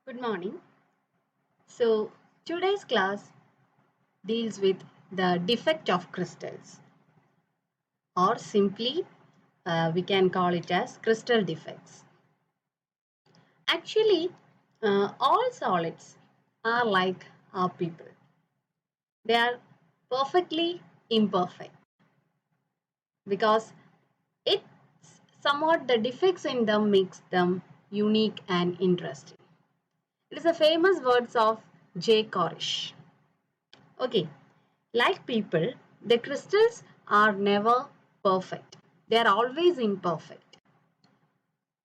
Good morning. So, today's class deals with the defect of crystals, or simply we can call it as crystal defects. Actually, all solids are like our people. They are perfectly imperfect because it's somewhat the defects in them makes them unique and interesting. It is the famous words of J. Korish. Okay, like people, the crystals are never perfect. They are always imperfect.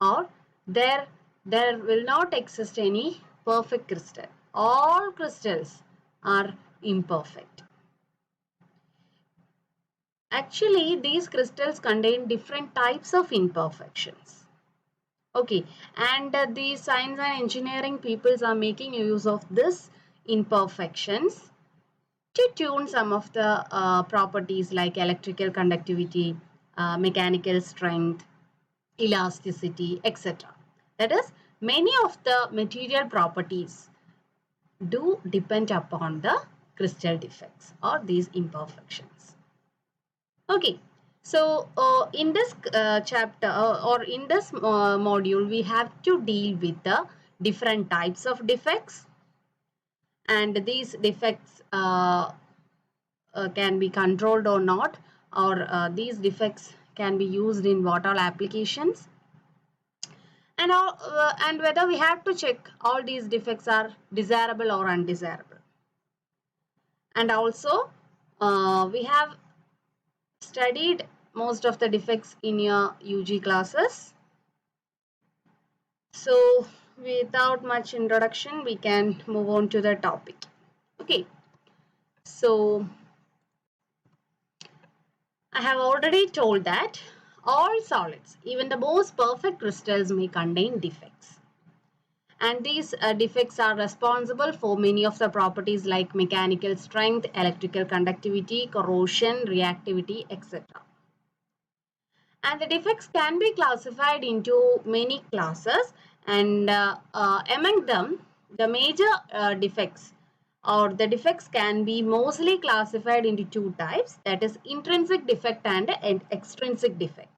Or there will not exist any perfect crystal. All crystals are imperfect. Actually, these crystals contain different types of imperfections. Okay, and the science and engineering peoples are making use of this imperfections to tune some of the properties like electrical conductivity, mechanical strength, elasticity, etc. That is, many of the material properties do depend upon the crystal defects or these imperfections. Okay, so in this chapter or in this module, we have to deal with the different types of defects, and these defects can be controlled or not, or these defects can be used in what all applications, and whether we have to check all these defects are desirable or undesirable. And also we have studied most of the defects in your UG classes. So without much introduction, we can move on to the topic. Okay, so I have already told that all solids, even the most perfect crystals, may contain defects. And these defects are responsible for many of the properties like mechanical strength, electrical conductivity, corrosion, reactivity, etc. And the defects can be classified into many classes, and among them, the major defects or the defects can be mostly classified into two types, that is intrinsic defect and extrinsic defect.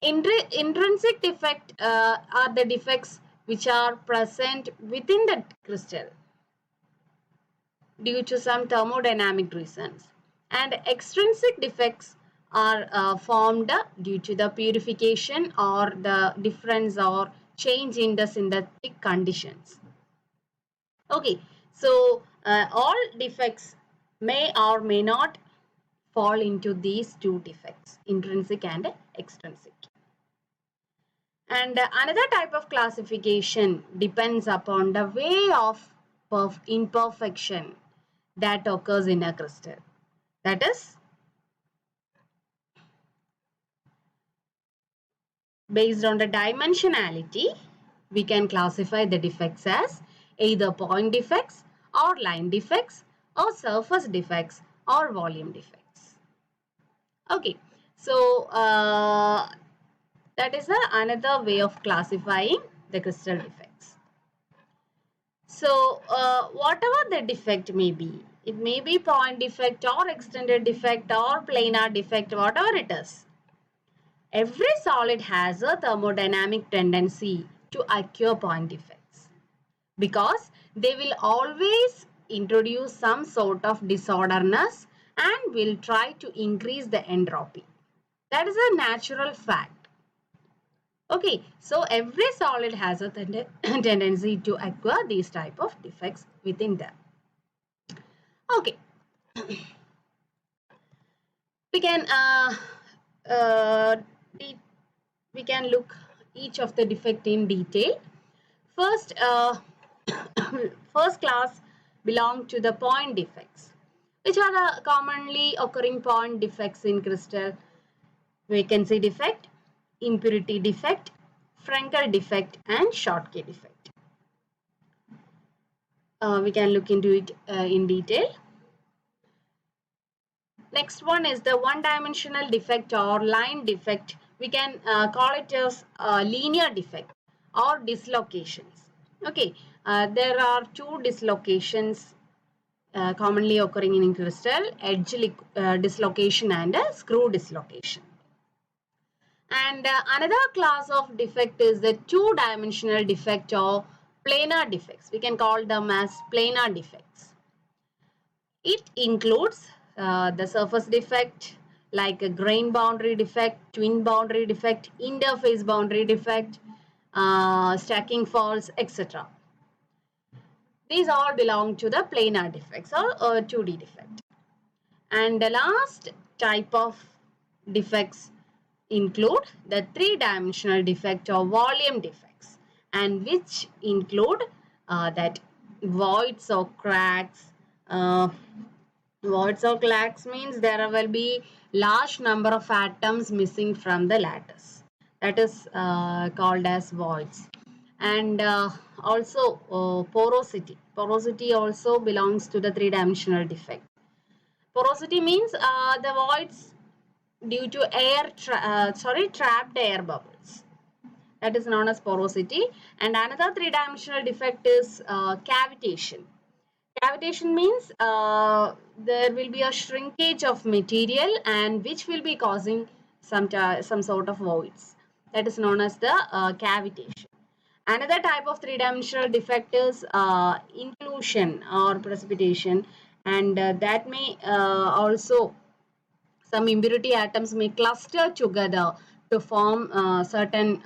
Intrinsic defect are the defects which are present within the crystal due to some thermodynamic reasons, and extrinsic defects are formed due to the purification or the difference or change in the synthetic conditions. Okay, so all defects may or may not fall into these two defects, intrinsic and extrinsic. And another type of classification depends upon the way of imperfection that occurs in a crystal. That is, based on the dimensionality, we can classify the defects as either point defects or line defects or surface defects or volume defects. Okay, so that is another way of classifying the crystal defects. So whatever the defect may be, it may be point defect or extended defect or planar defect, whatever it is. Every solid has a thermodynamic tendency to occur point defects because they will always introduce some sort of disorderness and will try to increase the entropy. That is a natural fact. Okay, so every solid has a tendency to acquire these type of defects within them. Okay, we can uh, we can look each of the defect in detail. First, first class belong to the point defects, which are the commonly occurring point defects in crystal: vacancy defect, impurity defect, Frankel defect, and Schottky defect. We can look into it in detail. Next one is the one-dimensional defect or line defect. We can call it as linear defect or dislocations. Okay, there are two dislocations commonly occurring in crystal: edge dislocation and screw dislocation. And another class of defect is the two-dimensional defect or planar defects. We can call them as planar defects. It includes the surface defect like a grain boundary defect, twin boundary defect, interface boundary defect, stacking faults, etc. These all belong to the planar defects or 2D defect. And the last type of defects include the three-dimensional defect or volume defects, and which include that voids or cracks. Voids or cracks means there will be large number of atoms missing from the lattice. That is called as voids. And also porosity. Porosity also belongs to the three-dimensional defect. Porosity means the voids due to trapped air bubbles. That is known as porosity. And another three-dimensional defect is cavitation. Cavitation means there will be a shrinkage of material and which will be causing some sort of voids. That is known as the cavitation. Another type of three-dimensional defect is inclusion or precipitation, and that may also some impurity atoms may cluster together to form certain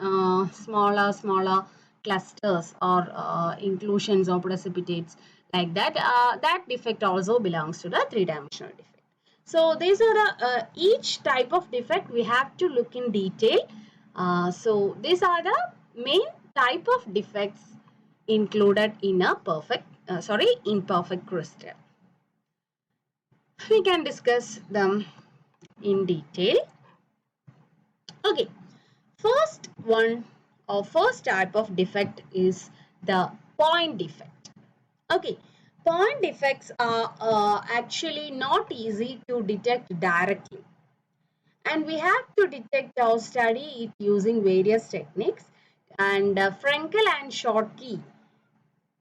smaller clusters or inclusions or precipitates like that. That defect also belongs to the three-dimensional defect. So these are the each type of defect we have to look in detail. So these are the main type of defects included in a imperfect crystal. We can discuss them in detail. Okay, first one or first type of defect is the point defect. Okay, point defects are actually not easy to detect directly, and we have to detect or study it using various techniques. And Frankel and Schottky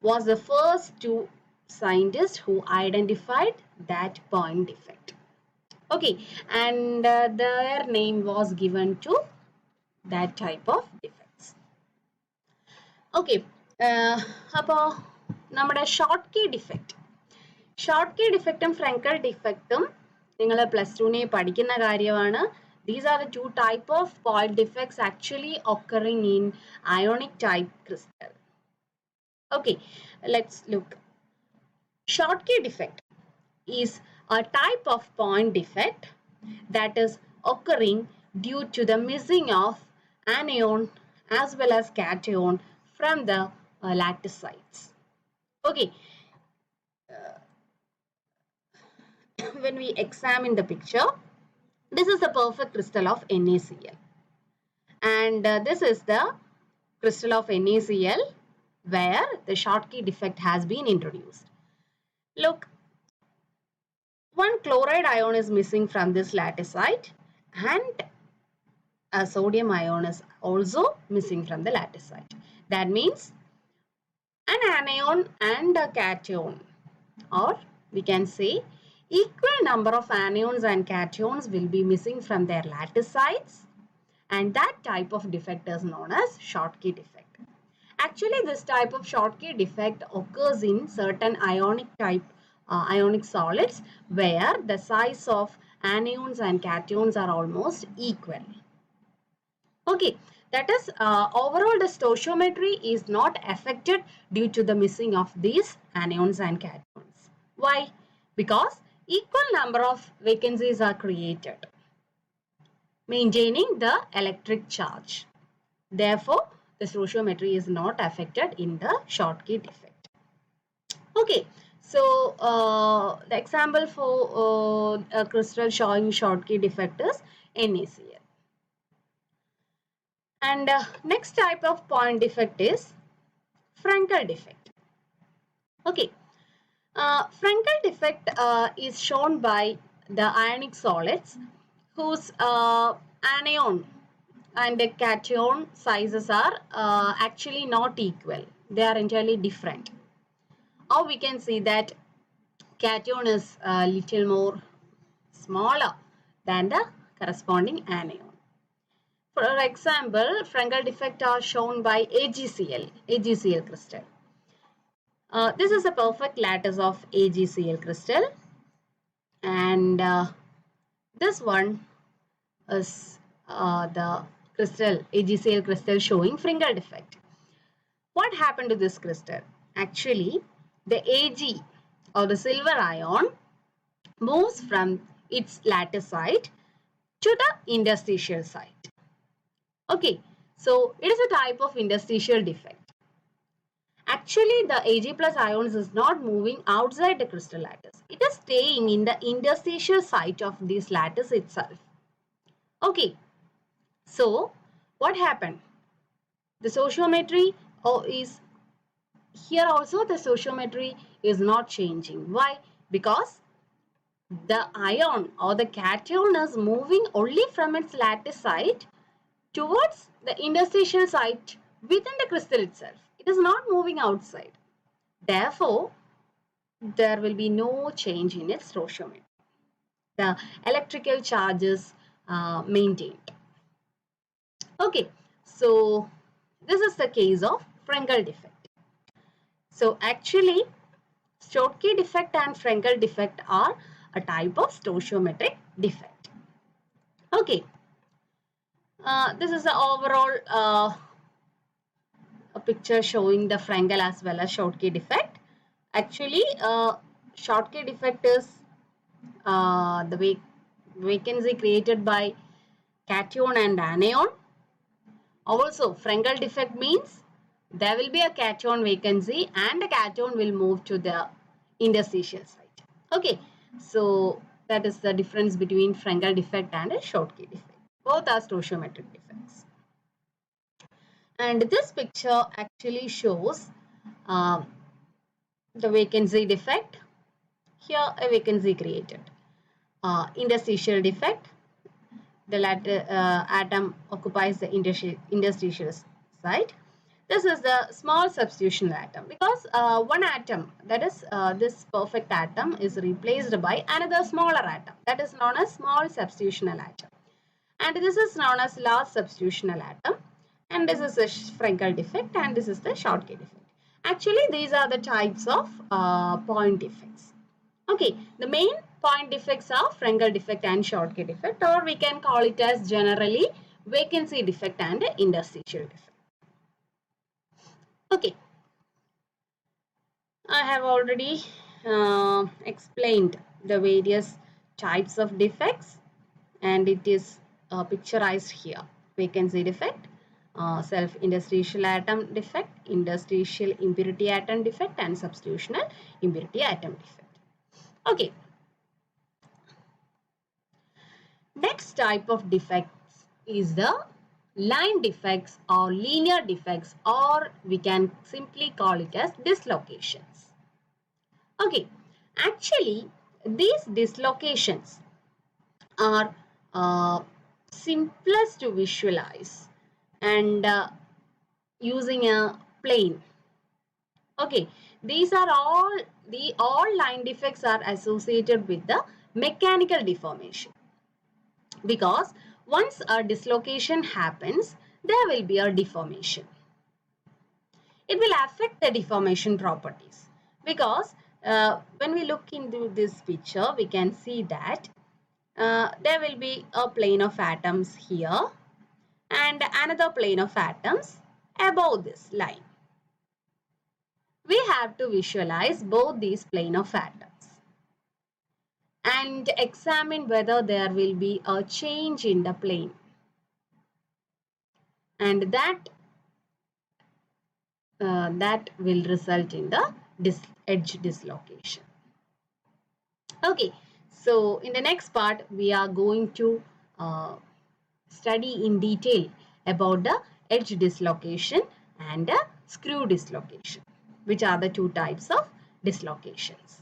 was the first two scientists who identified that point defect. Okay, and their name was given to that type of defects. Okay, അപ്പോൾ നമ്മുടെ short key ഡിഫക്റ്റും ഫ്രങ്കൽ ഡിഫക്റ്റും നിങ്ങൾ plus ടുവിനെ പഠിക്കുന്ന കാര്യമാണ്. These are the two type of point defects actually occurring in ionic type crystal. Okay, let's look. Schottky defect is a type of point defect that is occurring due to the missing of anion as well as cation from the lattice sites. Okay, when we examine the picture, this is the perfect crystal of NaCl, and this is the crystal of NaCl where the Schottky defect has been introduced. Look, one chloride ion is missing from this lattice site, and a sodium ion is also missing from the lattice site. That means an anion and a cation, or we can say equal number of anions and cations will be missing from their lattice sites, and that type of defect is known as Schottky defect. Actually, this type of Schottky defect occurs in certain ionic solids where the size of anions and cations are almost equal. Okay, that is overall the stoichiometry is not affected due to the missing of these anions and cations. Why? Because equal number of vacancies are created, maintaining the electric charge. Therefore, the stoichiometry is not affected in the Schottky defect. Okay, so the example for a crystal showing Schottky defect is NaCl. And next type of point defect is Frankel defect. Okay, Frankel defect is shown by the ionic solids whose anion and the cation sizes are actually not equal. They are entirely different. Or we can see that cation is a little more smaller than the corresponding anion. For example, Frankel defect are shown by AgCl crystal. This is a perfect lattice of AgCl crystal, and this one is the crystal AgCl crystal showing Frankel defect. What happened to this crystal? Actually, the Ag or the silver ion moves from its lattice site to the interstitial site. Okay, so it is a type of interstitial defect. Actually, the Ag plus ions is not moving outside the crystal lattice. It is staying in the interstitial site of this lattice itself. Okay, so what happened? The stoichiometry is here also the stoichiometry is not changing. Why? Because the ion or the cation is moving only from its lattice site towards the interstitial site within the crystal itself. It is not moving outside. Therefore, there will be no change in its stoichiometry. The electrical charge is maintained. Okay, so this is the case of Frankel defect. So actually, Schottky defect and Frankel defect are a type of stoichiometric defect. Okay, this is the overall a picture showing the Frankel as well as Schottky defect. Actually, Schottky defect is the vacancy created by cation and anion. Also, Frankel defect means there will be a cation vacancy and the cation will move to the interstitial site. Okay, so that is the difference between Frankel defect and a Schottky defect. Both are stoichiometric defects. And this picture actually shows the vacancy defect. Here a vacancy created. Interstitial defect. The latter atom occupies the interstitial site. This is the small substitutional atom because one atom, that is this perfect atom, is replaced by another smaller atom, that is known as small substitutional atom. And this is known as large substitutional atom. And this is a Frankel defect and this is the Schottky defect. Actually, these are the types of point defects. Okay, the main point defects are Frankel defect and Schottky defect, or we can call it as generally vacancy defect and interstitial defect. Okay, I have already explained the various types of defects and it is picturized here. Vacancy defect, self-interstitial atom defect, interstitial impurity atom defect and substitutional impurity atom defect. Okay. Next type of defects is the line defects or linear defects, or we can simply call it as dislocations. Okay, actually these dislocations are simplest to visualize and using a plane. Okay, these are all line defects are associated with the mechanical deformation, because once a dislocation happens, there will be a deformation. It will affect the deformation properties because when we look into this picture, we can see that there will be a plane of atoms here and another plane of atoms above this line. We have to visualize both these plane of atoms and examine whether there will be a change in the plane, and that will result in the edge dislocation. Okay, so in the next part we are going to study in detail about the edge dislocation and the screw dislocation, which are the two types of dislocations.